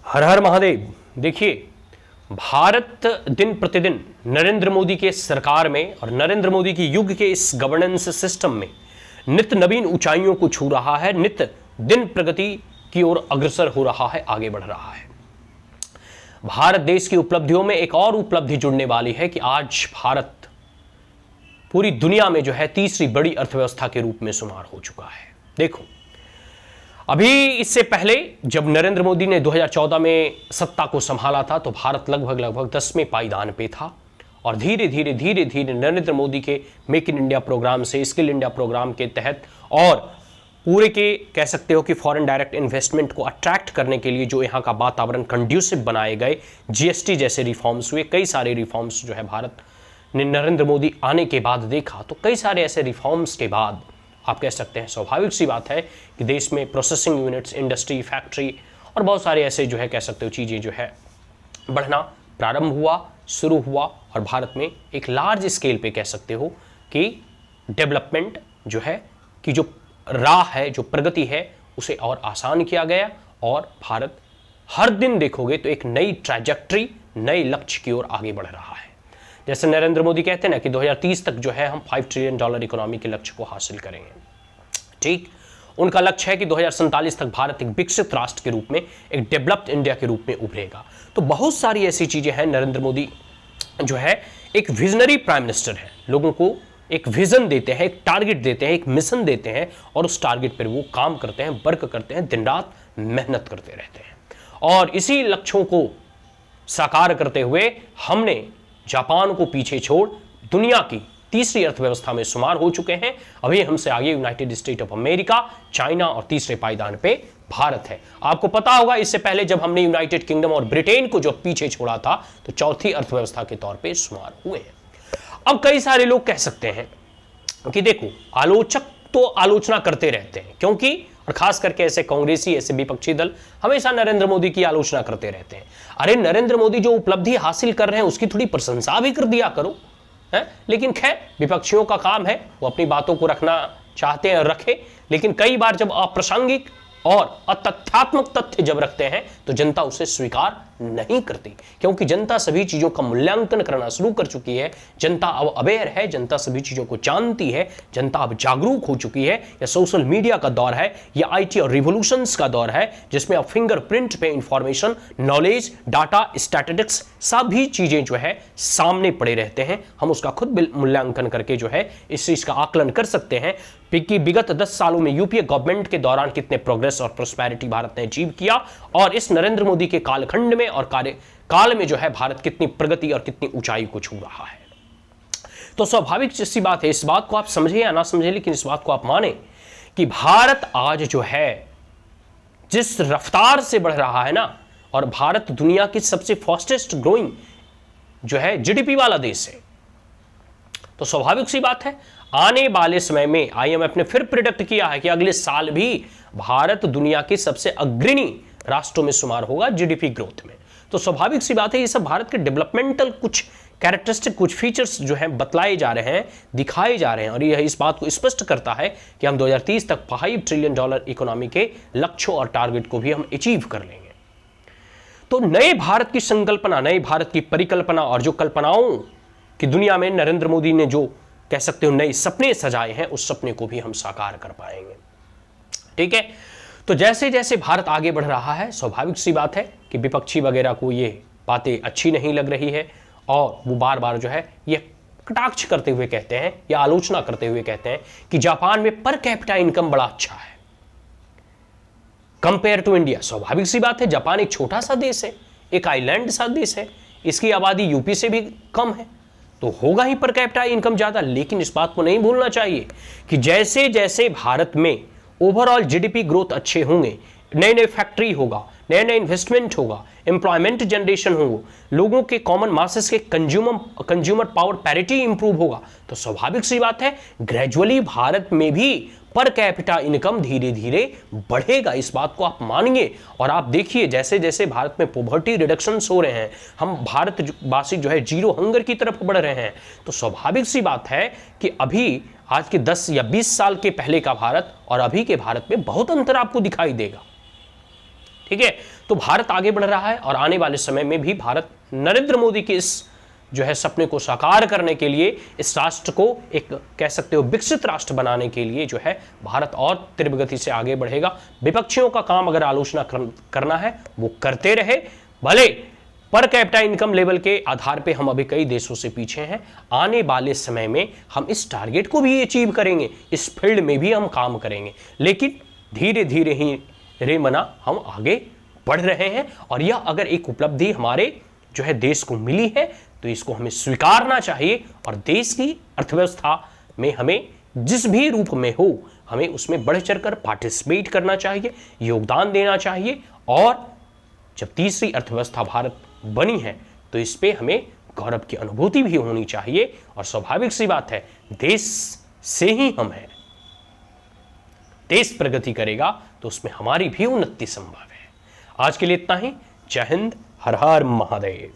हर हर महादेव। देखिए, भारत दिन प्रतिदिन नरेंद्र मोदी के सरकार में और नरेंद्र मोदी की युग के इस गवर्नेंस सिस्टम में नित्य नवीन ऊंचाइयों को छू रहा है, नित्य दिन प्रगति की ओर अग्रसर हो रहा है, आगे बढ़ रहा है। भारत देश की उपलब्धियों में एक और उपलब्धि जुड़ने वाली है कि आज भारत पूरी दुनिया में जो है तीसरी बड़ी अर्थव्यवस्था के रूप में शुमार हो चुका है। देखो, अभी इससे पहले जब नरेंद्र मोदी ने 2014 में सत्ता को संभाला था तो भारत लगभग 10वें पायदान पे था और धीरे धीरे नरेंद्र मोदी के मेक इन इंडिया प्रोग्राम से, स्किल इंडिया प्रोग्राम के तहत और पूरे के कह सकते हो कि फॉरेन डायरेक्ट इन्वेस्टमेंट को अट्रैक्ट करने के लिए जो यहाँ का वातावरण कंड्यूसिव बनाए गए, जीएसटी जैसे रिफॉर्म्स हुए, कई सारे रिफॉर्म्स जो है भारत ने नरेंद्र मोदी आने के बाद देखा। तो कई सारे ऐसे रिफॉर्म्स के बाद आप कह सकते हैं स्वाभाविक सी बात है कि देश में प्रोसेसिंग यूनिट्स, इंडस्ट्री, फैक्ट्री और बहुत सारे ऐसे जो है कह सकते हो चीज़ें जो है बढ़ना प्रारंभ हुआ, शुरू हुआ और भारत में एक लार्ज स्केल पे कह सकते हो कि डेवलपमेंट जो है कि जो राह है, जो प्रगति है, उसे और आसान किया गया और भारत हर दिन देखोगे तो एक नई ट्रैजेक्टरी, नए लक्ष्य की ओर आगे बढ़ रहा है। जैसे नरेंद्र मोदी कहते हैं ना कि 2030 तक जो है हम $5 ट्रिलियन इकोनॉमी के लक्ष्य को हासिल करेंगे। ठीक, उनका लक्ष्य है कि 2047 तक भारत एक विकसित राष्ट्र के रूप में, एक डेवलप्ड इंडिया के रूप में उभरेगा। तो बहुत सारी ऐसी चीजें हैं। नरेंद्र मोदी जो है एक विजनरी प्राइम मिनिस्टर है, लोगों को एक विजन देते हैं, एक टारगेट देते हैं, एक मिशन देते हैं और उस टारगेट पर वो काम करते हैं, वर्क करते हैं, दिन रात मेहनत करते रहते हैं। और इसी लक्ष्यों को साकार करते हुए हमने जापान को पीछे छोड़ दुनिया की तीसरी अर्थव्यवस्था में शुमार हो चुके हैं। अभी हमसे आगे United state of America, China और तीसरे पायदान पे भारत है। आपको पता होगा इससे पहले जब हमने यूनाइटेड किंगडम और ब्रिटेन को जो पीछे छोड़ा था तो चौथी अर्थव्यवस्था के तौर पे शुमार हुए हैं। अब कई सारे लोग कह सकते हैं कि देखो, आलोचक तो आलोचना करते रहते हैं, क्योंकि और खास करके ऐसे कांग्रेसी, ऐसे विपक्षी दल हमेशा नरेंद्र मोदी की आलोचना करते रहते हैं। अरे नरेंद्र मोदी जो उपलब्धि हासिल कर रहे हैं उसकी थोड़ी प्रशंसा भी कर दिया करो, है? लेकिन खैर, विपक्षियों का काम है, वो अपनी बातों को रखना चाहते हैं, रखे। लेकिन कई बार जब अप्रासंगिक और अतथ्यात्मक तथ्य जब रखते हैं तो जनता उसे स्वीकार नहीं करती, क्योंकि जनता सभी चीजों का मूल्यांकन करना शुरू कर चुकी है। जनता अब अवेयर है, जनता सभी चीजों को जानती है, जनता अब जागरूक हो चुकी है। यह सोशल मीडिया का दौर है, यह आईटी और रिवोल्यूशंस का दौर है, जिसमें अब फिंगरप्रिंट पे इंफॉर्मेशन, नॉलेज, डाटा, स्टैटिस्टिक्स सभी चीजें जो है सामने पड़े रहते हैं। हम उसका खुद मूल्यांकन करके जो है इस चीज का आकलन कर सकते हैं कि विगत 10 सालों में यूपीए गवर्नमेंट के दौरान कितने प्रोग्रेस और प्रोस्पेरिटी भारत ने अचीव किया और इस नरेंद्र मोदी के कालखंड में और कार्यकाल में जो है भारत कितनी प्रगति और कितनी ऊंचाई को छू रहा है। तो स्वाभाविक सी बात है, इस बात को आप समझे या ना समझे, लेकिन इस बात को आप माने कि भारत आज जो है जिस रफ्तार से बढ़ रहा है ना, और भारत दुनिया की सबसे फास्टेस्ट ग्रोइंग जो है जीडीपी वाला देश है। तो स्वाभाविक सी बात है, आने वाले समय में आईएमएफ ने फिर प्रिडिक्ट किया है कि अगले साल भी भारत दुनिया के सबसे अग्रणी राष्ट्रों में शुमार होगा जीडीपी ग्रोथ में। तो स्वाभाविक सी बात है, ये सब भारत के डेवलपमेंटल कुछ कैरेक्टरिस्टिक, कुछ फीचर्स जो हैं बतलाए जा रहे हैं, दिखाए जा रहे हैं और यह इस बात को स्पष्ट करता है कि हम 2030 तक $5 ट्रिलियन इकोनॉमी के लक्ष्यों और टारगेट को भी हम अचीव कर लेंगे। तो नए भारत की संकल्पना, नए भारत की परिकल्पना और जो कल्पनाओं की दुनिया में नरेंद्र मोदी ने जो कह सकते हो नए सपने सजाए हैं, उस सपने को भी हम साकार कर पाएंगे। ठीक है, तो जैसे जैसे भारत आगे बढ़ रहा है, स्वाभाविक सी बात है कि विपक्षी वगैरह को ये बातें अच्छी नहीं लग रही है और वो बार बार जो है ये कटाक्ष करते हुए कहते हैं या आलोचना करते हुए कहते हैं कि जापान में पर कैपिटा इनकम बड़ा अच्छा है कंपेयर टू इंडिया। स्वाभाविक सी बात है, जापान एक छोटा सा देश है, एक आइलैंड सा देश है, इसकी आबादी यूपी से भी कम है, तो होगा ही पर कैपिटा इनकम ज्यादा। लेकिन इस बात को नहीं भूलना चाहिए कि जैसे जैसे भारत में ओवरऑल जीडीपी ग्रोथ अच्छे होंगे, नए नए फैक्ट्री होगा, नए नए इन्वेस्टमेंट होगा, एम्प्लॉयमेंट जनरेशन होगा, लोगों के कॉमन मासेस के कंज्यूमर पावर पैरिटी इंप्रूव होगा, तो स्वाभाविक सी बात है ग्रेजुअली भारत में भी पर कैपिटा इनकम धीरे धीरे बढ़ेगा। इस बात को आप मानिए और आप देखिए जैसे जैसे भारत में पॉवर्टी रिडक्शंस हो रहे हैं, हम भारतवासी जो है जीरो हंगर की तरफ बढ़ रहे हैं, तो स्वाभाविक सी बात है कि अभी आज के 10 या 20 साल के पहले का भारत और अभी के भारत में बहुत अंतर आपको दिखाई देगा। ठीक है, तो भारत आगे बढ़ रहा है और आने वाले समय में भी भारत नरेंद्र मोदी के इस जो है सपने को साकार करने के लिए, इस राष्ट्र को एक कह सकते हो विकसित राष्ट्र बनाने के लिए जो है भारत और तीव्र गति से आगे बढ़ेगा। विपक्षियों का काम अगर आलोचना करना है वो करते रहे, भले पर कैपिटा इनकम लेवल के आधार पे हम अभी कई देशों से पीछे हैं। आने वाले समय में हम इस टारगेट को भी अचीव करेंगे, इस फील्ड में भी हम काम करेंगे, लेकिन धीरे धीरे ही रे मना हम आगे बढ़ रहे हैं। और यह अगर एक उपलब्धि हमारे जो है देश को मिली है तो इसको हमें स्वीकारना चाहिए और देश की अर्थव्यवस्था में हमें जिस भी रूप में हो हमें उसमें बढ़ चढ़कर पार्टिसिपेट करना चाहिए, योगदान देना चाहिए। और जब तीसरी अर्थव्यवस्था भारत बनी है तो इस पे हमें गौरव की अनुभूति भी होनी चाहिए। और स्वाभाविक सी बात है, देश से ही हम हैं, देश प्रगति करेगा तो उसमें हमारी भी उन्नति संभव है। आज के लिए इतना ही। जय हिंद, हर हर महादेव।